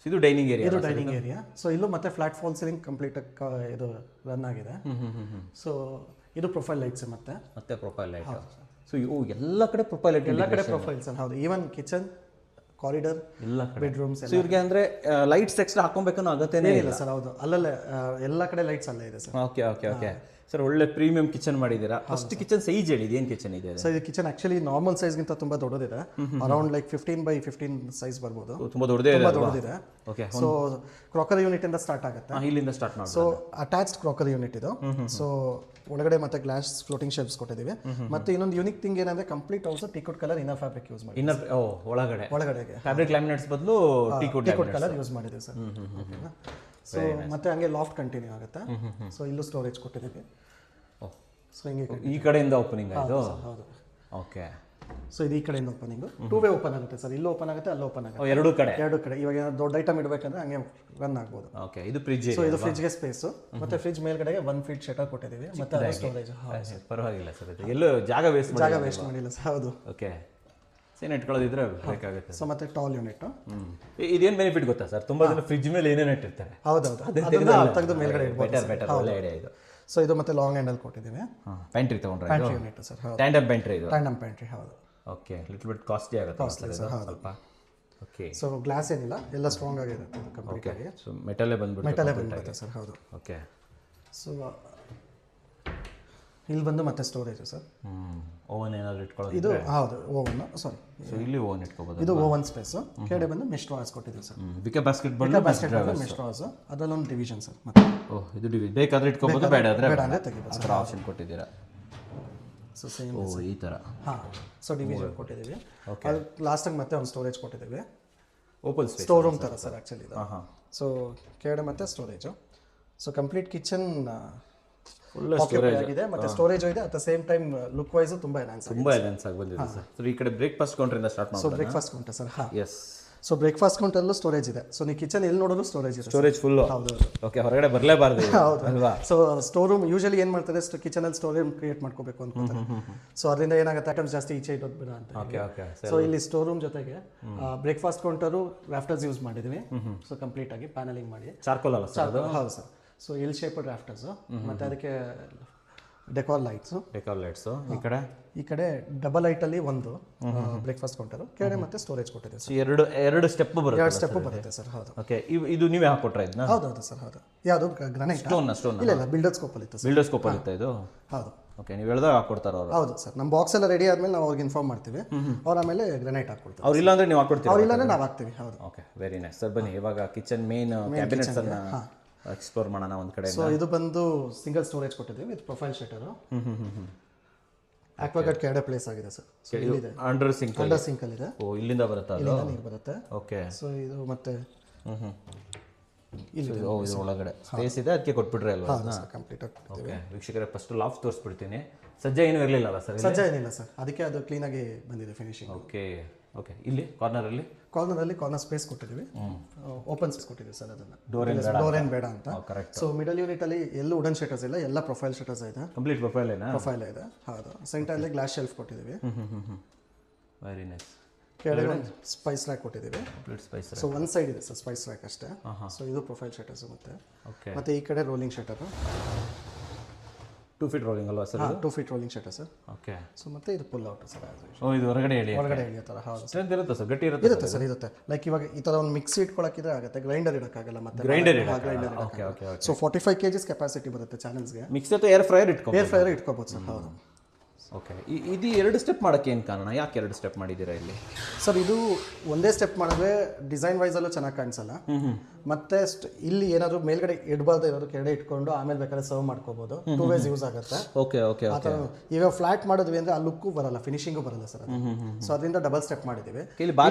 ಇದು dining area. ಇದು dining area. So ಇಲ್ಲೂ ಮತ್ತೆ ಫ್ಲಾಟ್ ಫಾಲ್ ಸೀಲಿಂಗ್ ಕಂಪ್ಲೀಟ್ ಇದು ರನ್ ಆಗಿದೆ. ಸೊ ಇದು ಪ್ರೊಫೈಲ್ ಲೈಟ್ಸ್ ಮತ್ತೆ ಪ್ರೊಫೈಲ್ ಲೈಟ್. ಸೊ ಇವು ಎಲ್ಲ ಕಡೆ ಪ್ರೊಫೈಲ್ ಲೈಟ್, ಎಲ್ಲ ಕಡೆ ಪ್ರೊಫೈಲ್ಸ್ ಹೌದು. ಈವನ್ ಕಿಚನ್, ಕಾರಿಡಾರ್, ಎಲ್ಲ ಬೆಡ್ರೂಮ್ಸ್. ಸೊ ಇವ್ರಿಗೆ ಅಂದ್ರೆ ಲೈಟ್ಸ್ ಎಕ್ಸ್ಟ್ರಾ ಹಾಕೊಬೇಕನ್ನೋ ಅಗತ್ಯನೇ ಇಲ್ಲ ಸರ್. ಹೌದು, ಅಲ್ಲಲ್ಲೇ ಎಲ್ಲ ಕಡೆ ಲೈಟ್ಸ್ ಅಲ್ಲೇ ಇದೆ sir. Okay okay okay sir, ಒಳ್ಳೆ ಪ್ರೀಮಿಯಂ ಕಿಚನ್ ಮಾಡಿದ್ದೀರಾ. ಫಸ್ಟ್ ಕಿಚನ್ ಸೈಜ್ ಹೇಳಿ, ಏನು ಕಿಚನ್ ಇದೆ? ಸೊ ಇದು ಕಿಚನ್ ಆಕ್ಚುಲಿ ನಾರ್ಮಲ್ ಸೈಜ್ಗಿಂತ ತುಂಬಾ ದೊಡ್ಡದಿದೆ. ಅರೌಂಡ್ ಲೈಕ್ 15x15 ಸೈಜ್ ಬರ್ಬೋದು. ತುಂಬಾ ದೊಡ್ಡದಿದೆ. ಓಕೆ. ಸೊ ಕ್ರಾಕರಿ ಯೂನಿಟ್ ಇಂದ ಸ್ಟಾರ್ಟ್ ಆಗುತ್ತೆ. ಇಲ್ಲಿಂದ ಸ್ಟಾರ್ಟ್ ಮಾಡಿ. ಸೊ ಅಟ್ಯಾಚ್ಡ್ ಕ್ರಾಕರಿ ಯೂನಿಟ್ ಇದು. ಸೊ ಒಳಗಡೆ ಮತ್ತೆ ಗ್ಲಾಸ್ ಫ್ಲೋಟಿಂಗ್ ಶೆಲ್ಫ್ಸ್ ಕೊಟ್ಟಿದ್ದೀವಿ. ಮತ್ತೆ ಇನ್ನೊಂದು ಯೂನಿಕ್ ಥಿಂಗ್ ಏನಂದ್ರೆ complete house teakwood colour inner fabric use ಮಾಡಿ. ಒಳಗಡೆಗೆ ಫ್ಯಾಬ್ರಿಕ್ ಲ್ಯಾಮಿನೇಟ್ಸ್ ಬದಲು ಟೀಕ್ವುಡ್ ಕಲರ್ ಯೂಸ್ ಮಾಡಿದ್ದೀವಿ ಸರ್. ಸೊ ಮತ್ತೆ ಹಂಗೆ ಲಾಫ್ಟ್ ಕಂಟಿನ್ಯೂ ಆಗುತ್ತೆ. ಸೊ ಇಲ್ಲೂ ಸ್ಟೋರೇಜ್ ಕೊಟ್ಟಿದ್ದೀವಿ. ಸೊ ಹಿಂಗೆ ಈ ಕಡೆಯಿಂದ ಓಪನಿಂಗ್ ಆಯಿತು. ಹೌದು. ಓಕೆ. ಸೊ ಇದು ಈ ಕಡೆಯಿಂದ ಓಪನಿಂಗ್, ಟೂ ವೇ ಓಪನ್ ಆಗುತ್ತೆ ಸರ್. ಇಲ್ಲೂ ಓಪನ್ ಆಗುತ್ತೆ, ಅಲ್ಲೂ ಓಪನ್ ಆಗುತ್ತೆ. ಎರಡು ಕಡೆ. ಇವಾಗ ದೊಡ್ಡ ಐಟಮ್ ಇಡಬೇಕಂದ್ರೆ ಹಂಗೆ ರನ್ ಆಗ್ಬೋದು. ಓಕೆ. ಇದು ಫ್ರಿಡ್ಜ್. ಸೊ ಇದು ಫ್ರಿಡ್ಜ್ಗೆ ಸ್ಪೇಸ್. ಮತ್ತೆ ಫ್ರಿಡ್ಜ್ ಮೇಲ್ಗಡೆಗೆ 1 ಫೀಟ್ ಶಟರ್ ಕೊಟ್ಟಿದ್ದೀವಿ. ಮತ್ತೆ ಸ್ಟೋರೇಜ್. ಪರವಾಗಿಲ್ಲ ಸರ್, ಎಲ್ಲೂ ಜಾಗ ವೇಸ್ಟ್ ಮಾಡಿಲ್ಲ ಸರ್. ಹೌದು. ಓಕೆ. ಸೇನ್ ಇಟ್ಕೊಳ್ಳೋದಿದ್ರೆ ಬೇಕಾಗುತ್ತೆ. ಸೊ ಮತ್ತೆ ಟಾಲ್ ಯೂನಿಟ್. ಇದೇನು ಬೆನಿಫಿಟ್ ಗೊತ್ತಾ ಸರ್? ತುಂಬಾ ಜನ ಫ್ರಿಡ್ಜ್ ಮೇಲೆ ಏನೇನು ಇಟ್ಟಿರ್ತಾರೆ. ಹೌದೌದು, ತೆಗೆದು ಮೇಲ್ಗಡೆ ಇಡ್ಬೋದು. ಬೆಟರ್ ಒಳ್ಳೆ ಐಡಿಯಾ ಇದು. ಸೊ ಇದು ಮತ್ತೆ ಲಾಂಗ್ ಹ್ಯಾಂಡಲ್ ಕೊಟ್ಟಿದ್ದೀವಿ. ಪ್ಯಾಂಟ್ರಿ ತಗೊಂಡ್ರೆ pantry unit sir. Tandem pantry ಇದು. Tandem pantry. ಹೌದು. ಓಕೆ. ಲಿಟಲ್ ಬಿಟ್ ಕಾಸ್ಟ್ಲಿ ಆಗುತ್ತೆ ಸ್ವಲ್ಪ. ಓಕೆ. ಸೊ ಗ್ಲಾಸ್ ಏನಿಲ್ಲ, ಎಲ್ಲ ಸ್ಟ್ರಾಂಗ್ ಆಗಿರುತ್ತೆ ಕಂಪ್ಲೀಟ್ ಆಗಿ. ಸೊ ಮೆಟಲೇ ಬಂದ್ಬಿಡುತ್ತೆ ಸರ್. ಹೌದು. ಓಕೆ. ಸೊ ಇಲ್ಲಿ ಬಂದು ಮತ್ತೆ ಸ್ಟೋರೇಜ್ ಸರ್. ಓವನ್ ಏನಾದ್ರು ಇಟ್ಕೊಳ್ಳೋದು? ಇದು ಹೌದು ಓವನ್. ಸಾರಿ, ಸೊ ಇಲ್ಲಿ ಓವನ್ ಇಟ್ಕೋಬಹುದು. ಇದು ಓವನ್ ಸ್ಪೇಸ್. ಕೆಳಗಡೆ ಬಂದು ಮೆಶ್ ಡ್ರಾಸ್ ಕೊಟ್ಟಿದ್ದೀವಿ ಸರ್. ಬಿಕೆ ಬಾಸ್ಕೆಟ್ ಬಂದು ಮೆಶ್ ಡ್ರಾಸ್, ಅದಲ್ಲೊಂದು ಡಿವಿಷನ್ ಸರ್. ಮತ್ತೆ ಇದು ಡಿವಿಷನ್ ಬೇಕಾದ್ರೆ ಇಟ್ಕೋಬಹುದು, ಬೇಡ ಅಂದ್ರೆ ತೆಗಿಬೋದು. ಅದರ ಆಪ್ಷನ್ ಕೊಟ್ಟಿದ್ದೀರಾ. ಸೊ ಸೇಮ್ ಈ ತರ. ಸೊ ಡಿವಿಷನ್ ಕೊಟ್ಟಿದ್ದೀವಿ. ಅದು ಲಾಸ್ಟಾಗಿ ಮತ್ತೆ ಒಂದು ಸ್ಟೋರೇಜ್ ಕೊಟ್ಟಿದ್ದೀವಿ. ಓಪನ್ ಸ್ಪೇಸ್, ಸ್ಟೋರ್ ರೂಮ್ ತರ ಸರ್ ಆಕ್ಚುಲಿ ಇದು. ಸೊ ಕೆಳಗಡೆ ಮತ್ತೆ storage. So complete kitchen full storage ಆಗಿದೆ, ಮತ್ತೆ ಸ್ಟೋರೇಜ್ ಇದೆ. At the same time look wise ತುಂಬಾ ಎನ್ಹಾನ್ಸ್ ಆಗಿ ಬಂದಿದೆ ಸರ್. ಸೊ ಈ ಕಡೆ ಬ್ರೇಕ್ಫಾಸ್ಟ್ ಕೌಂಟರ್ ಇಂದ ಸ್ಟಾರ್ಟ್ ಮಾಡೋಣ. So breakfast counter sir. Yes. So breakfast ಕೌಂಟರ್ಲ್ಲೂ ಸ್ಟೋರೇಜ್ ಇದೆ. ಸೊ ನೀವು ಕಿಚನ್ ಎಲ್ಲಿ ನೋಡೋದು ಸ್ಟೋರೇಜ್ ಇದೆ. Storage full. ಹೌದು. ಓಕೆ. ಹೊರಗಡೆ ಬರಲೇಬಾರ್ದು ಅಲ್ವಾ? ಸೊ ಸ್ಟೋರ್ ರೂಮ್ ಯೂಶಲಿ ಏನು ಮಾಡ್ತಾರೆ, ಕಿಚನ್ ಅಲ್ಲಿ ಸ್ಟೋರ್ ರೂಮ್ ಕ್ರಿಯೇಟ್ ಮಾಡ್ಕೋಬೇಕು ಅನ್ಕೋತಾರೆ. ಸೊ ಅದರಿಂದ ಏನಾಗುತ್ತೆ, ಐಟಮ್ಸ್ ಜಾಸ್ತಿ ಈಚೆ ಇಡೋದು ಬೇಡ ಅಂತ. ಸೊ ಇಲ್ಲಿ ಸ್ಟೋರ್ ರೂಮ್ ಜೊತೆಗೆ ಬ್ರೇಕ್ಫಾಸ್ಟ್ ಕೌಂಟರು ರಾಫ್ಟರ್ಸ್ ಯೂಸ್ ಮಾಡಿದ್ವಿ. ಸೊ ಕಂಪ್ಲೀಟ್ ಆಗಿ ಪ್ಯಾನಲಿಂಗ್ ಮಾಡಿ. ಚಾರ್ಕೋಲ್ ಅಲ್ಲ ಸರ್? ಹೌದು ಸರ್. ಸೊ ಎಲ್ ಶೇಪ್ಡ್ ರಾಫ್ಟರ್ಸ್, ಮತ್ತೆ ಅದಕ್ಕೆ ಡೆಕೋರ್ ಲೈಟ್ಸ್. ಈ ಕಡೆ ಡಬಲ್ ಲೈಟ್ ಅಲ್ಲಿ ಒಂದು ಬ್ರೇಕ್ಫಾಸ್ಟ್ ಕೌಂಟರ್, ಕೆಳಗಡೆ ಮತ್ತೆ ಸ್ಟೋರೇಜ್ ಕೊಟ್ಟಿದೆ ಸರ್. ಎರಡು ಸ್ಟೆಪ್ ಬರುತ್ತೆ ಸರ್. ಹೌದು. ಓಕೆ. ಇದು ನೀವೇ ಹಾಕೊಟ್ರೆ ಇದನ್ನ? ಹೌದು ಸರ್. ಹೌದು. ಯಾವುದು ಗ್ರಾನೈಟ್? ಸ್ಟೋನ್ ಇಲ್ಲ, ಬಿಲ್ಡರ್ ಸ್ಕೋಪ್ ಅಲ್ಲಿ ಇತ್ತು ಸರ್. ಬಿಲ್ಡರ್ ಸ್ಕೋಪ್ ಅಲ್ಲಿ ಇತ್ತು ಇದು? ಹೌದು. ಓಕೆ. ನೀವು ಹೇಳ್ದಾಗ ಹಾಕೊಡ್ತಾರ ಅವರು? ಹೌದು ಸರ್. ನಮ್ಮ ಬಾಕ್ಸ್ ಎಲ್ಲ ರೆಡಿ ಆದ್ಮೇಲೆ ನಾವು ಅವ್ರಿಗೆ ಇನ್ಫಾರ್ಮ್ ಮಾಡ್ತೀವಿ. ಅವ್ರ ಆಮೇಲೆ ಗ್ರಾನೈಟ್ ಹಾಕೊಡ್ತಾರೆ. ಅವ್ರು ಇಲ್ಲ ಅಂದ್ರೆ ನೀವು ಹಾಕೊಡ್ತೀವಿ? ಅವ್ರು ಇಲ್ಲ ಅಂದ್ರೆ ನಾವು ಹಾಕ್ತೀವಿ. ಹೌದು. Okay, very nice sir. ಬನ್ನಿ ಇವಾಗ ಕಿಚನ್ ಮೇನ್ ಕ್ಯಾಬಿನೆಟ್ಸ್ ಅನ್ನ ಎಕ್ಸ್ಪ್ಲೋರ್ ಮಾಡೋಣ ಒಂದು ಕಡೆ. ಸೊ ಇದು ಬಂದು ಸಿಂಗಲ್ ಸ್ಟೋರೇಜ್ ಕೊಟ್ಟಿದ್ದೀವಿ ವಿತ್ ಪ್ರೊಫೈಲ್ ಶಟರ್. ಆಕ್ವಾಗಾರ್ಡ್ ಕೆಳಗಡೆ ಪ್ಲೇಸ್ ಆಗಿದೆ ಸರ್. ಅಂಡರ್ ಸಿಂಕ್ ಅಲ್ಲಿ ಇದೆ. ಓ, ಇಲ್ಲಿಂದ ಬರುತ್ತಾ? ಇಲ್ಲಿಂದ ನೀರು ಬರುತ್ತೆ. ಓಕೆ. ಸೊ ಇದು ಮತ್ತೆ ಇದು ಒಳಗಡೆ ಸ್ಪೇಸ್ ಇದೆ, ಅದಕ್ಕೆ ಕೊಟ್ಬಿಟ್ರೆ ಅಲ್ವಾ? ಕಂಪ್ಲೀಟ್ ಆಗಿ. ಓಕೆ ವೀಕ್ಷಕರೇ, ಫಸ್ಟ್ ಲಾಫ್ಟ್ ತೋರಿಸ್ಬಿಡ್ತೀನಿ. ಸಜ್ಜೆ ಏನೂ ಇರಲಿಲ್ಲ ಅಲ್ಲ ಸರ್? ಸಜ್ಜೆ ಏನಿಲ್ಲ ಸರ್, ಅದಕ್ಕೆ ಅದು ಕ್ಲೀನಾಗಿ ಬಂದಿದೆ ಫಿನಿಶಿಂಗ್. Okay okay. ಇಲ್ಲಿ ಕಾರ್ನರಲ್ಲಿ ಕಾರ್ನರ್ ಸ್ಪೇಸ್ ಕೊಟ್ಟಿದ್ದೀವಿ, ಓಪನ್ ಸ್ಪೇಸ್ ಕೊಟ್ಟಿದ್ದೀವಿ ಸರ್. ಅದನ್ನು ಡೋರ್ ಏನು ಬೇಡ ಅಂತ. ಸೊ ಮಿಡಲ್ ಯೂನಿಟ್ ಅಲ್ಲಿ ಎಲ್ಲೂ ವುಡನ್ ಶಟರ್ಸ್ ಇಲ್ಲ, ಎಲ್ಲ ಪ್ರೊಫೈಲ್ ಶಟರ್ಸ್ ಇದೆ. ಕಂಪ್ಲೀಟ್ ಪ್ರೊಫೈಲ್ ಇದೆ. ಹೌದು. ಸೆಂಟರಲ್ಲಿ ಗ್ಲಾಸ್ ಶೆಲ್ಫ್ ಕೊಟ್ಟಿದ್ದೀವಿ. Very nice. ಕೆಳಗಡೆ ಒಂದು ಸ್ಪೈಸ್ ರ್ಯಾಕ್ ಕೊಟ್ಟಿದ್ದೀವಿ. ಸ್ಪೈಸ್. ಸೊ ಒನ್ ಸೈಡ್ ಇದೆ ಸರ್ ಸ್ಪೈಸ್ ರ್ಯಾಕ್ ಅಷ್ಟೇ. ಸೊ ಇದು ಪ್ರೊಫೈಲ್ ಶಟರ್ಸ್ ಮತ್ತೆ ಈ ಕಡೆ ರೋಲಿಂಗ್ ಶಟರ್. 2 ಫೀಟ್ ರೋಲಿಂಗ್ ಅಲ್ವಾ sir? 2 feet rolling shutter sir. Okay. So ಮತ್ತೆ ಇದು ಪುಲ್ ಔಟ್ ಸರ್. ಇದು ಹೊರಗಡೆ ಎಳೆಯೋ ಥರ. ಹೌದು. ಸ್ಟ್ರೆಂತ್ ಇರುತ್ತೆ ಸರ್? ಗಟ್ಟಿ ಇರುತ್ತೆ ಸರ್. ಇರುತ್ತೆ. ಲೈಕ್ ಇವಾಗ ಈ ಥರ ಒಂದು ಮಿಕ್ಸಿ ಇಟ್ಕೊಳ್ಳೋಕ್ಕಿದ್ರೆ ಆಗುತ್ತೆ, ಗ್ರೈಂಡರ್ ಇಡೋಕ್ಕಾಗಲ್ಲ. ಮತ್ತೆ ಗ್ರೈಂಡರ್. ಸೊ 45 kgs ಕೆಪಾಸಿಟಿ ಬರುತ್ತೆ ಚಾನಲ್ಸ್ಗೆ. ಮಿಕ್ಸಿ ಅಥವಾ ಏರ್ ಫ್ರೈಯರ್ ಇಟ್ಕೋಬೋದು ಸರ್. ಹೌದು. ಓಕೆ. ಇದು 2 ಸ್ಟೆಪ್ ಮಾಡೋಕ್ಕೆ ಏನು ಕಾರಣ? ಯಾಕೆ 2 ಸ್ಟೆಪ್ ಮಾಡಿದ್ದೀರಾ ಇಲ್ಲಿ ಸರ್? ಇದು ಒಂದೇ ಸ್ಟೆಪ್ ಮಾಡಿದ್ರೆ ಡಿಸೈನ್ ವೈಸಲ್ಲೂ ಚೆನ್ನಾಗಿ ಕಾಣಿಸಲ್ಲ. ಮತ್ತೆ ಇಲ್ಲಿ ಏನಾದರೂ ಮೇಲ್ಗಡೆ ಇಡಬಾರ್ದು, ಏನಾದ್ರು ಕೆಳಗಡೆ ಇಟ್ಕೊಂಡು ಆಮೇಲೆ ಬೇಕಾದ್ರೆ ಸರ್ವ್ ಮಾಡ್ಕೋಬಹುದು. 2 ways ಯೂಸ್ ಆಗುತ್ತೆ. Okay okay. ಈಗ ಫ್ಲಾಟ್ ಮಾಡಿದ್ವಿ ಅಂದ್ರೆ ಆ ಲುಕ್ಕು ಬರಲ್ಲ, ಫಿನಿಶಿಂಗು ಬರಲ್ಲ ಸರ್. ಸೊ ಅದರಿಂದ ಡಬಲ್ ಸ್ಟೆಪ್ ಮಾಡಿದ್ದೀವಿ.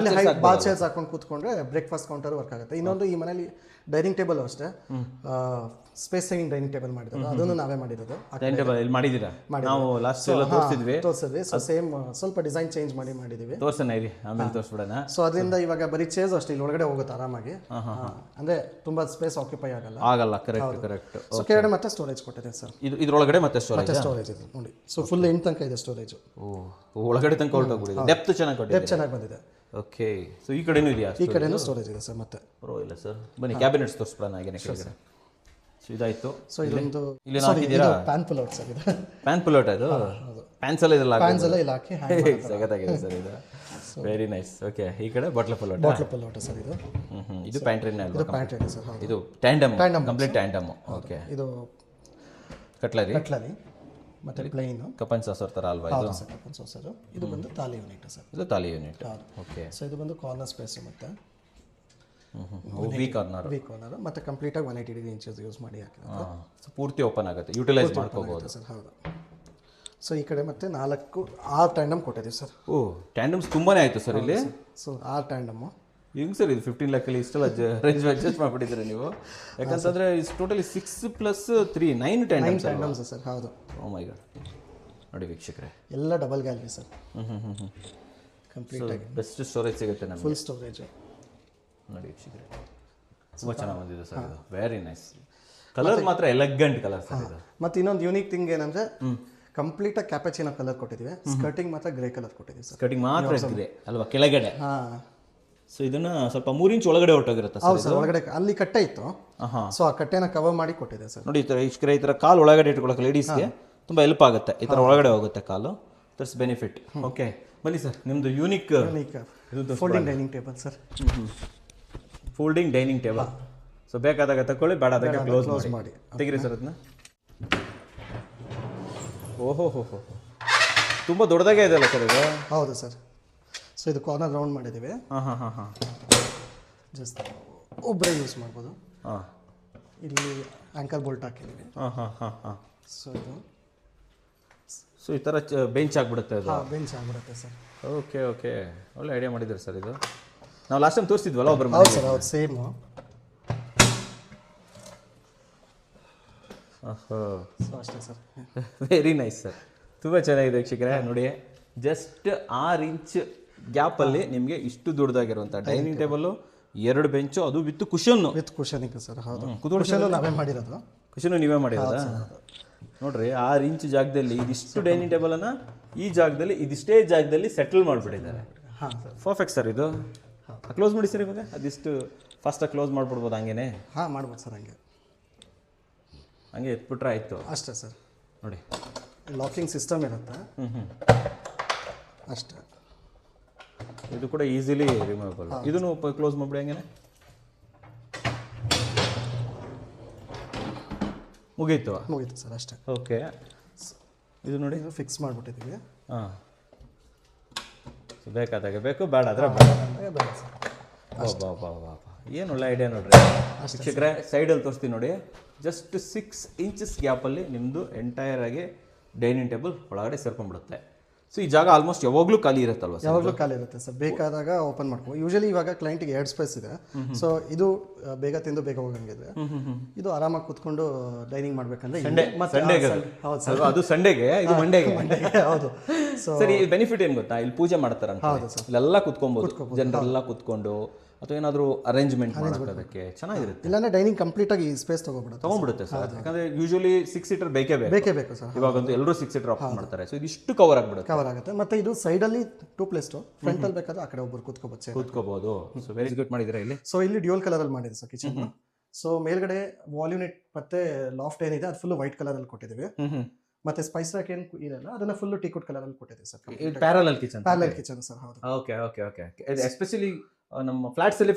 ಬಾಲ್ ಚೇರ್ಸ್ ಹಾಕೊಂಡು ಕೂತ್ಕೊಂಡ್ರೆ ಬ್ರೇಕ್ಫಾಸ್ಟ್ ಕೌಂಟರ್ ವರ್ಕ್ ಆಗುತ್ತೆ. ಇನ್ನೊಂದು, ಈ ಮನೇಲಿ ಡೈನಿಂಗ್ ಟೇಬಲ್ ಅಷ್ಟೇ ಸ್ಪೇಸ್ ಸೇವಿಂಗ್ ಡೈನಿಂಗ್ ಟೇಬಲ್ ಮಾಡಿರೋದು, ಅದನ್ನು ನಾವೇ ಮಾಡಿರೋದು. ತೋರಿಸಿದ್ವಿ. ಸೊ ಸೇಮ್ ಸ್ವಲ್ಪ ಡಿಸೈನ್ ಚೇಂಜ್ ಮಾಡಿದ್ದೀವಿ. ಸೊ ಅದರಿಂದ ಇವಾಗ ಬರೀ ಚೇರ್ಸ್ ಅಷ್ಟೇ ಇಲ್ಲಿ ಒಳಗಡೆ ಹೋಗುತ್ತೆ ಆರಾಮಾಗಿ. ಅಂದ್ರೆ ತುಂಬಾ ಸ್ಪೇಸ್ ಆಕ್ಯುಪೈ ಆಗಲ್ಲ. ಕರೆಕ್ಟ್. ಸೊ ಕೆಳಗಡೆ ಮತ್ತೆ ಸ್ಟೋರೇಜ್ ಕೊಟ್ಟಿದೆ ಸರ್. ಇದ್ರೊಳಗಡೆ ಮತ್ತೆ ಸ್ಟೋರೇಜ್ ಇದೆ ನೋಡಿ. ಸೊ ಫುಲ್ ಎಂಡ್ ತನಕ ಇದೆ ಸ್ಟೋರೇಜ್. ಒಳಗಡೆ ತನಕ ಡೆಪ್ತ್ ಚೆನ್ನಾಗಿ ಬಂದಿದೆ. ಓಕೆ. ಸೊ ಈ ಕಡೆನೂ ಇದೆಯಾ? ಈ ಕಡೆನೂ ಸ್ಟೋರೇಜ್ ಇದೆ ಸರ್. ಮತ್ತೆ ಪರವಾಗಿಲ್ಲ ಸರ್, ಬನ್ನಿ ಕ್ಯಾಬಿನೆಟ್ಸ್ ತೋರಿಸ್ಬಿಡೋಣ ಹಾಗೇನೆ ಕೆಳಗಡೆ. ಸೊ ಇದಾಯಿತು. ಸೊ ಇದೊಂದು ಇಲ್ಲಿ ಹಾಕಿದ್ದೀರಾ ಪ್ಯಾನ್ ಪುಲ್ ಔಟ್ ಸರ್. ಇದು ಪ್ಯಾನ್ ಪುಲೋಟ್, ಅದು ಪ್ಯಾನ್ಸ್ ಎಲ್ಲ ಇದೆಲ್ಲ ಪ್ಯಾನ್ಸ್ ಎಲ್ಲ ಇಲ್ಲಿ ಹಾಕಿ ಸಗತ್ತಾಗಿದೆ ಸರ್ ಇದು. Very nice. ಓಕೆ, ಈ ಕಡೆ bottle pull out. Bottle pull out sir ಇದು. ಇದು ಪ್ಯಾಂಟ್ರಿನ ಅಲ್ವಾ? ಇದು ಪ್ಯಾಂಟ್ರಿ ಸರ್. ಹೌದು. ಇದು ಟ್ಯಾಂಡಮ್, ಕಂಪ್ಲೀಟ್ ಟ್ಯಾಂಡಮ್. ಓಕೆ. ಇದು ಕಟ್ಲರಿ ಮತ್ತೆ ಪ್ಲೇನ್ ಕಪನ್ ಸಾಸರ್ ಥರ ಅಲ್ವಾ ಇದು? Sir cup and saucer. ಇದು ಬಂದು ತಾಲಿ ಯೂನಿಟ್ ಸರ್. ಇದು ತಾಲಿ ಯೂನಿಟ್. ಓಕೆ. ಸೊ ಇದು ಬಂದು ಕಾರ್ನರ್ ಸ್ಪೇಸ್ ಮತ್ತೆ ವಿ ಕಾರ್ನರ್ ಮತ್ತೆ ಕಂಪ್ಲೀಟ್ ಆಗಿ 180 ಡಿಗ್ರಿ ಇಂಚಸ್ ಯೂಸ್ ಮಾಡಿ ಹಾಕಿದ್ದಾರೆ. ಸೊ ಪೂರ್ತಿ ಓಪನ್ ಆಗುತ್ತೆ, ಯುಟಿಲೈಸ್ ಮಾಡ್ಕೋಬಹುದು ಸರ್. ಹೌದು. ಸೊ ಈ ಕಡೆ ಮತ್ತೆ 6 ಟ್ಯಾಂಡಮ್ ಕೊಟ್ಟಿದ್ದೀವಿ ಸರ್. ಓ, ಟ್ಯಾಂಡಮ್ಸ್ ತುಂಬಾನೇ ಆಯ್ತು ಸರ್ ಇಲ್ಲಿ. ಸೊ 6 ಟ್ಯಾಂಡಮ್ ಹೆಂಗ್ ಸರ್ ಇದು 15 ಲಕ್ಕಲ್ಲಿ ಇಷ್ಟೆಲ್ಲ ರೇಂಜ್ ಅಡ್ಜಸ್ಟ್ ಮಾಡಿಬಿಟ್ಟಿದ್ರೆ ನೀವು? ಯಾಕಂತಂದ್ರೆ ಇಸ್ ಟೋಟಲಿ 6 + 3 9 ಟ್ಯಾಂಡಮ್ಸ್ ಸರ್. ಹೌದು. ಓ ಮೈ ಗಾಡ್. ನೋಡಿ ವೀಕ್ಷಕರೇ, ಎಲ್ಲ ಡಬಲ್ ಗ್ಯಾಲರಿ ಸರ್. ಕಂಪ್ಲೀಟ್ ಆಗಿ ಬೆಸ್ಟ್ ಸ್ಟೋರೇಜ್ ಸಿಗುತ್ತೆ ನಮಗೆ. ಫುಲ್ ಸ್ಟೋರೇಜ್ ನೋಡಿ ವೀಕ್ಷಕರೇ, ತುಂಬ ಚೆನ್ನಾಗಿ ಬಂದಿದೆ ಸರ್ ಇದು. Very nice. ಕಲರ್ ಮಾತ್ರ ಎಲೆಗಂಟ್ ಕಲರ್ ಸರ್ ಇದು. ಮತ್ತೆ ಇನ್ನೊಂದು ಯೂನಿಕ್ ಥಿಂಗ್ ಏನಂದ್ರೆ ಕಂಪ್ಲೀಟ್ ಆಗಿ ಕ್ಯಾಪಚಿನೋ ಕಲರ್ ಕೊಟ್ಟಿದ್ದೀವಿ. ಸ್ಕರ್ಟಿಂಗ್ ಮಾತ್ರ ಗ್ರೇ ಕಲರ್ ಕೊಟ್ಟಿದ್ದೀವಿ ಸರ್. ಸ್ಕರ್ಟಿಂಗ್ ಮಾತ್ರ ಇದೆ ಅಲ್ವಾ ಕೆಳಗಡೆ? ಹಾಂ. ಸೊ ಇದನ್ನ ಸ್ವಲ್ಪ 3 ಇಂಚ್ ಒಳಗಡೆ ಹೊರಟೋಗಿರುತ್ತೆ ಹೌದು ಸರ್. ಒಳಗಡೆ ಅಲ್ಲಿ ಕಟ್ಟೆ ಇತ್ತು. ಸೊ ಆ ಕಟ್ಟೆನ ಕವರ್ ಮಾಡಿ ಕೊಟ್ಟಿದೆ ಸರ್. ನೋಡಿ ಈ ಥರ ಕಾಲು ಒಳಗಡೆ ಇಟ್ಕೊಳ್ಳೋಕೆ ಲೇಡೀಸ್ಗೆ ತುಂಬ ಹೆಲ್ಪ್ ಆಗುತ್ತೆ. ಈ ಥರ ಒಳಗಡೆ ಹೋಗುತ್ತೆ ಕಾಲು. That's benefit. ಓಕೆ, ಬನ್ನಿ ಸರ್, ನಿಮ್ಮದು unique folding dining table sir. Folding dining table. So ಬೇಕಾದಾಗ ತಗೊಳ್ಳಿ, ಬೇಡಾದಾಗ ಕ್ಲೋಸ್ ಮಾಡಿ ತೆಗಿರಿ ಸರ್ ಅದನ್ನ. ಓಹೋ ಹೋ ಹೋ, ತುಂಬ ದೊಡ್ಡದಾಗೆ ಇದೆಯಲ್ಲ ಸರ್ ಇದು? ಹೌದು ಸರ್. ಸೊ ಇದು ಕಾರ್ನರ್ ರೌಂಡ್ ಮಾಡಿದ್ದೀವಿ. ಹಾಂ. ಜಸ್ಟ್ ಒಬ್ಬರೇ ಯೂಸ್ ಮಾಡ್ಬೋದು. ಹಾಂ. ಇಲ್ಲಿ ಆ್ಯಂಕರ್ ಬೋಲ್ಟ್ ಹಾಕಿದ್ದೀವಿ. ಹಾಂ. ಸೊ ಈ ಥರ ಬೆಂಚ್ ಆಗಿಬಿಡುತ್ತೆ ಅದು? ಬೆಂಚ್ ಆಗಿಬಿಡುತ್ತೆ ಸರ್. ಓಕೆ, ಒಳ್ಳೆ ಐಡಿಯಾ ಮಾಡಿದ್ದೀರಿ ಸರ್ ಇದು. ನಾವು ಲಾಸ್ಟ್ ಟೈಮ್ ತೋರಿಸಿದ್ವಲ್ಲ ಒಬ್ಬರು? ಹೌದು ಸರ್. ಹೌದು, ಸೇಮು. ಸೊ ಅಷ್ಟೇ ಸರ್. ವೆರಿ ನೈಸ್ ಸರ್, ತುಂಬ ಚೆನ್ನಾಗಿದೆ ವೀಕ್ಷಕರೇ. ನೋಡಿ, ಜಸ್ಟ್ 6 ಇಂಚ್ ಗ್ಯಾಪಲ್ಲಿ ನಿಮಗೆ ಇಷ್ಟು ದೊಡ್ಡದಾಗಿರುವಂಥ ಡೈನಿಂಗ್ ಟೇಬಲು, 2 ಬೆಂಚು, ಅದು ವಿತ್ ಕುಷನ್. Cushioning sir. ಹೌದು, ಕುಷನ್ ನಾವೇ ಮಾಡಿರೋದು. ಕುಷನು ನೀವೇ ಮಾಡಿರೋದಾ? ನೋಡ್ರಿ, 6 ಇಂಚ್ ಜಾಗದಲ್ಲಿ ಇದಿಷ್ಟು ಡೈನಿಂಗ್ ಟೇಬಲನ್ನು ಈ ಜಾಗದಲ್ಲಿ ಇದಿಷ್ಟೇ ಜಾಗದಲ್ಲಿ ಸೆಟಲ್ ಮಾಡಿಬಿಟ್ಟಿದ್ದಾರೆ. ಹಾಂ ಸರ್, ಪರ್ಫೆಕ್ಟ್ ಸರ್ ಇದು. ಕ್ಲೋಸ್ ಮಾಡಿ ಸರ್ ಇವಾಗ. ಅದಿಷ್ಟು ಫಾಸ್ಟಾಗಿ ಕ್ಲೋಸ್ ಮಾಡಿಬಿಡ್ಬೋದು ಹಂಗೇನೆ? ಹಾಂ, ಮಾಡ್ಬೋದು ಸರ್. ಹಂಗೆ ಎತ್ಬಿಟ್ರೆ ಆಯಿತು ಅಷ್ಟೇ ಸರ್. ನೋಡಿ, ಲಾಕಿಂಗ್ ಸಿಸ್ಟಮ್ ಇರುತ್ತೆ. ಅಷ್ಟೇ. ಇದು ಕೂಡ ಈಸಿಲಿ ರಿಮೂವಬಲ್. ಇದನ್ನು ಕ್ಲೋಸ್ ಮಾಡಿಬಿಡಿ ಹಂಗೇನೆ. ಮುಗೀತು ಸರ್, ಅಷ್ಟೇ. ಓಕೆ, ಇದು ನೋಡಿ ಫಿಕ್ಸ್ ಮಾಡಿಬಿಟ್ಟಿದ್ದೀವಿ. ಹಾಂ, ಬೇಕಾದಾಗ ಬೇಕು, ಬೇಡ ಆದರೆ ಬೇಡ ಸರ್. ಏನು ಒಳ್ಳೆ ಐಡಿಯಾ ನೋಡ್ರಿ ಶಿಕ್ಷಕರೇ. ಸೈಡಲ್ಲಿ ತೋರಿಸ್ತೀನಿ ನೋಡಿ, ಜಸ್ಟ್ 6 ಇಂಚಸ್ ಗ್ಯಾಪಲ್ಲಿ ನಿಮ್ಮದು ಎಂಟೈರ್ ಆಗಿ ಡೈನಿಂಗ್ ಟೇಬಲ್ ಒಳಗಡೆ ಸೇರ್ಕೊಂಡ್ಬಿಡುತ್ತೆ. ಸೊ ಈ ಜಾಗ ಆಲ್ಮೋಸ್ಟ್ ಯಾವಾಗಲೂ ಖಾಲಿ ಇರುತ್ತಲ್ವ ಸರ್? ಯಾವಾಗಲೂ ಖಾಲಿ ಇರುತ್ತೆ ಸರ್. ಬೇಕಾದಾಗ ಓಪನ್ ಮಾಡ್ಕೋ. ಯೂಶಲಿ ಇವಾಗ ಕ್ಲೈಂಟಿಗೆ 2 ಸ್ಪೇಸ್ ಇದೆ. ಸೊ ಇದು ಬೇಗ ತಿಂದು ಬೇಗ ಹೋಗಂಗಿದೆ. ಇದು ಆರಾಮಾಗಿ ಕೂತ್ಕೊಂಡು ಡೈನಿಂಗ್ ಮಾಡ್ಬೇಕಂದ್ರೆ ಹೌದು ಸರ್, ಅದು ಸಂಡೇಗೆ, ಇದು ಮಂಡೇಗೆ. ಹೌದು. ಸೊ ಸರಿ, ಬೆನಿಫಿಟ್ ಏನು ಗೊತ್ತಾ? ಇಲ್ಲಿ ಪೂಜೆ ಮಾಡ್ತಾರಂತ, ಇಲ್ಲೆಲ್ಲ ಕುತ್ಕೊಬೋದು, ಜನರೆಲ್ಲ ಕುತ್ಕೊಂಡು, ಅಥವಾ ಏನಾದರೂ ಅರೇಂಜ್ಮೆಂಟ್ ಮಾಡೋದಕ್ಕೆ ಚೆನ್ನಾಗಿರುತ್ತೆ. ಇಲ್ಲಾಂದ್ರೆ ಡೈನಿಂಗ್ ಕಂಪ್ಲೀಟ್ ಆಗಿ ಸ್ಪೇಸ್ ತಗೊಂಡ್ಬಿಡುತ್ತೆ ಸರ್. ಯಾಕಂದ್ರೆ ಯೂಶಲಿ 6 ಸೀಟರ್ ಬೇಕೇ ಬೇಕು ಸರ್. ಇವಾಗಂತೂ ಎಲ್ಲರೂ 6 ಸೀಟರ್ ಆಪ್ಟ್ ಮಾಡ್ತಾರೆ. ಸೊ ಇದಿಷ್ಟು ಕವರ್ ಆಗುತ್ತೆ. ಮತ್ತೆ ಇದು ಸೈಡಲ್ಲಿ 2 ಪ್ಲೇಸ್, ಫ್ರಂಟ್ ಅಲ್ಲಿ ಬೇಕಾದ್ರೆ ಆ ಕಡೆ ಒಬ್ಬರು ಕೂತ್ಕೋಬಹುದು. ಸೊ ವೆರಿ ಗುಡ್ ಮಾಡಿದ್ರೆ ಇಲ್ಲಿ. ಸೊ ಇಲ್ಲಿ ಡ್ಯೂಯಲ್ ಕಲರ್ ಅಲ್ಲಿ ಮಾಡಿದೆ ಸರ್ ಕಿಚನ್. ಸೊ ಮೇಲ್ಗಡೆ ವಾಲ್ ಯೂನಿಟ್ ಮತ್ತೆ ಲಾಫ್ಟ್ ಏನಿದೆ ಅದು ಫುಲ್ ವೈಟ್ ಕಲರ್ ಅಲ್ಲಿ ಕೊಟ್ಟಿದ್ದೀವಿ. ಮತ್ತೆ ಸ್ಪೈಸ್ ರಾಕ್ ಏನು ಇದೆಲ್ಲ ಅದನ್ನ ಫುಲ್ ಟೀಕ್ವುಡ್ ಕಲರ್ ಅಲ್ಲಿ ಕೊಟ್ಟಿದ್ದೀವಿ ಸರ್. Parallel kitchen sir. ಹೌದು. ಓಕೆ. ಎಸ್ಪೆಷಲಿ ನಮ್ಮ ಫ್ಲಾಟ್ಸ್ ಅಲ್ಲಿ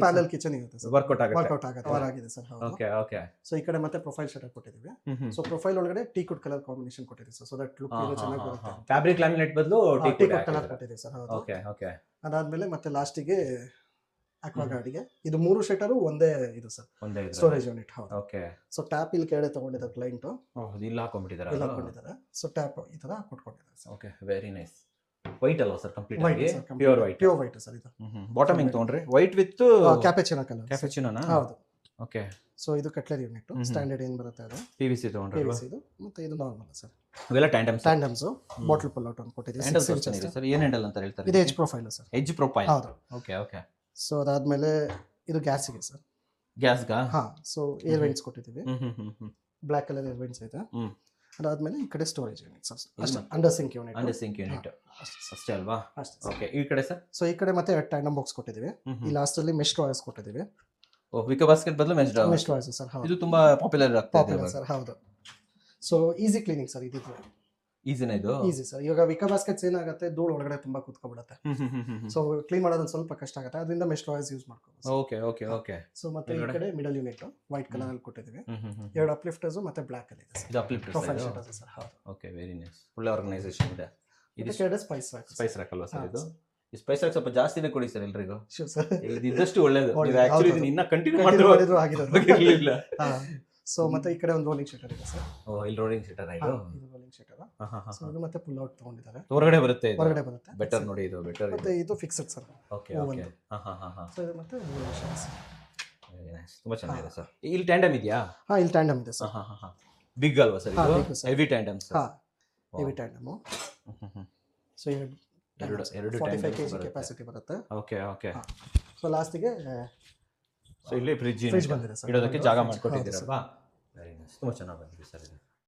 ಪ್ಯಾರಲಲ್ ಕಿಚನ್ ಇರುತ್ತೆ ಸರ್. ವರ್ಕೌಟ್ ಆಗುತ್ತೆ ಆಗಿದೆ ಸರ್. ಹೌದು. ಓಕೆ. ಸೊ ಈ ಕಡೆ ಮತ್ತೆ ಪ್ರೊಫೈಲ್ ಶಟರ್ ಕೊಟ್ಟಿದ್ದೀವಿ. ಸೊ ಪ್ರೊಫೈಲ್ ಒಳಗಡೆ ಟೀಕ್ವುಡ್ ಕಲರ್ ಕಾಂಬಿನೇಷನ್ ಕೊಟ್ಟಿದ್ದೀವಿ ಸರ್. ಸೊ ದಟ್ ಲುಕ್ ಚೆನ್ನಾಗಿ ಬರುತ್ತೆ. ಫ್ಯಾಬ್ರಿಕ್ ಲ್ಯಾಮಿನೇಟ್ ಬದಲು ಟೀಕ್ವುಡ್ ಕಲರ್ ಕೊಟ್ಟಿದ್ದೀವಿ ಸರ್. ಹೌದು. ಓಕೆ. ಅದಾದ್ಮೇಲೆ ಮತ್ತೆ ಲಾಸ್ಟಿಗೆ ಅಕ್ವಾಗಾರ್ಡ್ಗೆ ಇದು 3 ಶಟರು ಒಂದೇ ಇದು ಸರ್, ಒಂದೇ ಸ್ಟೋರೇಜ್ ಯೂನಿಟ್. ಹೌದು. ಓಕೆ. ಸೊ ಟ್ಯಾಪ್ ಇಲ್ಲಿ ಕೆಳಗಡೆ ತಗೊಂಡಿದ್ದಾರೆ ಕ್ಲೈಂಟ್. ಇಲ್ಲಿ ಹಾಕೊಂಡಿದ್ದಾರೆ. ಸೊ ಟ್ಯಾಪ್ ಈ ತರ ಕೊಟ್ಕೊಂಡಿದ್ದಾರೆ sir. Okay, very nice. White ಅಲ್ವಾ ಸರ್? ಕಂಪ್ಲೀಟ್ ಆಗಿ ಪ್ಯೂರ್ ವೈಟ್ ಸರ್ ಇದು. ಬಾಟಮ್ ಹೆಂಗ್ ತಗೊಂಡ್ರಿ? White with cappuccino colour. ಕ್ಯಾಪಚಿನೋನಾ? ಹೌದು. ಓಕೆ. ಸೊ ಇದು ಕಟ್ಲರಿ ಯೂನಿಟ್ ಸ್ಟ್ಯಾಂಡರ್ಡ್ ಏನು ಬರುತ್ತೆ ಅದು PVC ತಗೊಂಡ್ರಿ. ಇದು ಮತ್ತೆ ಇದು ನಾರ್ಮಲ್ ಸರ್. ಇವೆಲ್ಲ ಟ್ಯಾಂಡಮ್ಸ್ ಬಾಟಲ್ ಪುಲ್ ಔಟ್ ಅಂತ ಕೊಟ್ಟಿದ್ದೀವಿ ಸರ್. ಏನು ಹ್ಯಾಂಡಲ್ ಅಂತ ಹೇಳ್ತಾರೆ? ಇದು edge profile sir. Edge profile. ಹೌದು. ಓಕೆ. ಸೊ ಅದಾದ್ಮೇಲೆ ಇದು ಗ್ಯಾಸ್ಗೆ ಸರ್. ಗ್ಯಾಸ್ಗಾ? ಹಾ. ಸೊ ಏರ್ ವೆಂಟ್ಸ್ ಕೊಟ್ಟಿದ್ದೀವಿ. ಬ್ಲ್ಯಾಕ್ ಕಲರ್ ಏರ್ ವೆಂಟ್ಸ್ ಐತೆ. ಅದಾದ್ಮೇಲೆ ಈ ಕಡೆ ಸ್ಟೋರೇಜ್ ಯೂನಿಟ್ ಅಷ್ಟೇ, under sink unit. Under sink unit ಅಷ್ಟೇ ಅಲ್ವಾ? ಅಷ್ಟೇ. ಓಕೆ, ಈ ಕಡೆ ಸರ್? ಸೊ ಈ ಕಡೆ ಮತ್ತೆ ಟ್ಯಾಂಡಮ್ ಬಾಕ್ಸ್ ಕೊಟ್ಟಿದ್ದೀವಿ. ಈ ಲಾಸ್ಟಲ್ಲಿ ಮೆಶ್ ಡ್ರಾಯರ್ಸ್ ಕೊಟ್ಟಿದ್ದೀವಿ. ಓ, ವಿಕೋ ಬಾಸ್ಕೆಟ್ ಬದಲು ಮೆಶ್ ಡ್ರಾಯರ್ಸ್ ಸರ್. ಹೌದು, ಇದು ತುಂಬಾ ಪಾಪ್ಯುಲರ್ ಆಗ್ತಾ ಇದೆ ಸರ್. ಹೌದು. ಸೊ ಈಸಿ ಕ್ಲೀನಿಂಗ್ ಸರ್ ಇದು. ಈಸಿನ ಇದು? Easy sir. ಇವಾಗ ವಿಕೋ ಬಾಸ್ಕೆಟ್ಸ್ ಏನಾಗುತ್ತೆ, ಧೂಳು ಒಳಗಡೆ ತುಂಬಾ ಕುತ್ಕೊಬಿಡುತ್ತೆ. ಸೊ ಕ್ಲೀನ್ ಮಾಡೋದು ಸ್ವಲ್ಪ ಕಷ್ಟ ಆಗುತ್ತೆ, ಅದರಿಂದ ಮೆಶ್ ಡ್ರಾಯರ್ಸ್ ಯೂಸ್ ಮಾಡ್ಕೋಬಹುದು. Okay okay okay. ಸೊ ಮತ್ತೆ ಈ ಕಡೆ ಮಿಡಲ್ ಯೂನಿಟ್ ವೈಟ್ ಕಲರ್ ಅಲ್ಲಿ ಕೊಟ್ಟಿದ್ದೀವಿ. 2 ಅಪ್ಲಿಫ್ಟರ್ಸ್ ಮತ್ತೆ ಬ್ಲಾಕ್ ಅಲ್ಲಿ ಇದೆ ಸರ್. ಇದು ಅಪ್ಲಿಫ್ಟರ್ ಪ್ರೊಫೈಲ್ ಶಟರ್ಸ್ ಸರ್. ಹೌದು. Okay, very nice. ಒಳ್ಳೆ ಆರ್ಗನೈಸೇಷನ್ ಇದೆ. ಇದು ಕೆಡೆ ಸ್ಪೈಸ್ ರಾಕ್. ಸ್ಪೈಸ್ ರಾಕ್ ಅಲ್ವಾ ಸರ್ ಇದು? ಈ ಸ್ಪೈಸ್ ರಾಕ್ ಸ್ವಲ್ಪ ಜಾಸ್ತಿನೇ ಕೊಡಿ ಸರ್ ಎಲ್ರಿಗೂ. Sure sir. ಇದು ಇದ್ದಷ್ಟು ಒಳ್ಳೇದು. ನೀವು ಆಕ್ಚುಲಿ ಇದನ್ನ ಇನ್ನ ಕಂಟಿನ್ಯೂ ಮಾಡಿದ್ರು ಆಗಿರಲಿಲ್ಲ. ಹಾ. ಸೊ ಮತ್ತೆ ಈ ಕಡೆ ಒಂದು ರೋಲಿಂಗ್ ಶಟರ್ ಇದೆ ಸರ್. ಓ, ಇಲ್ಲಿ ರೋಲಿಂಗ್ ಶಟರ್ ಇದು. ಇದು ರೋಲಿಂಗ್ ಶಟರ್. ಸೊ ಇದು ಮತ್ತೆ ಪುಲ್ ಔಟ್ ತಗೊಂಡಿದ್ದಾರೆ. ಹೊರಗಡೆ ಬರುತ್ತೆ ಇದು. ಹೊರಗಡೆ ಬರುತ್ತೆ. ಬೆಟರ್ ನೋಡಿ, ಇದು ಬೆಟರ್. ಮತ್ತೆ ಇದು fixed sir. Okay okay. So ಇದು ಮತ್ತೆ ರೋಲಿಂಗ್ ಶಟರ್ಸ್. Very nice. ತುಂಬಾ ಚೆನ್ನಾಗಿದೆ ಸರ್. ಇಲ್ಲಿ ಟ್ಯಾಂಡಮ್ ಇದೆಯಾ? ಇಲ್ಲಿ ಟ್ಯಾಂಡಮ್ ಇದೆ ಸರ್. ಬಿಗ್ ಅಲ್ವಾ ಸರ್ ಇದು? Heavy tandem sir. Heavy tandem. So ಎರಡು 45 kg ಕೆಪಾಸಿಟಿ ಬರುತ್ತೆ. Okay okay. ಸೊ ಲಾಸ್ಟಿಗೆ ಸೊ ಇಲ್ಲಿ ಫ್ರಿಡ್ಜ್ ಬಂದಿದೆ ಸರ್. ಇಡೋದಕ್ಕೆ ಜಾಗ ಮಾಡ್ಕೊಟ್ಟಿದ್ದೀರಲ್ವಾ? Very nice. ತುಂಬಾ ಚೆನ್ನಾಗಿ ಬಂದಿದೆ ಸರ್ ಇದು.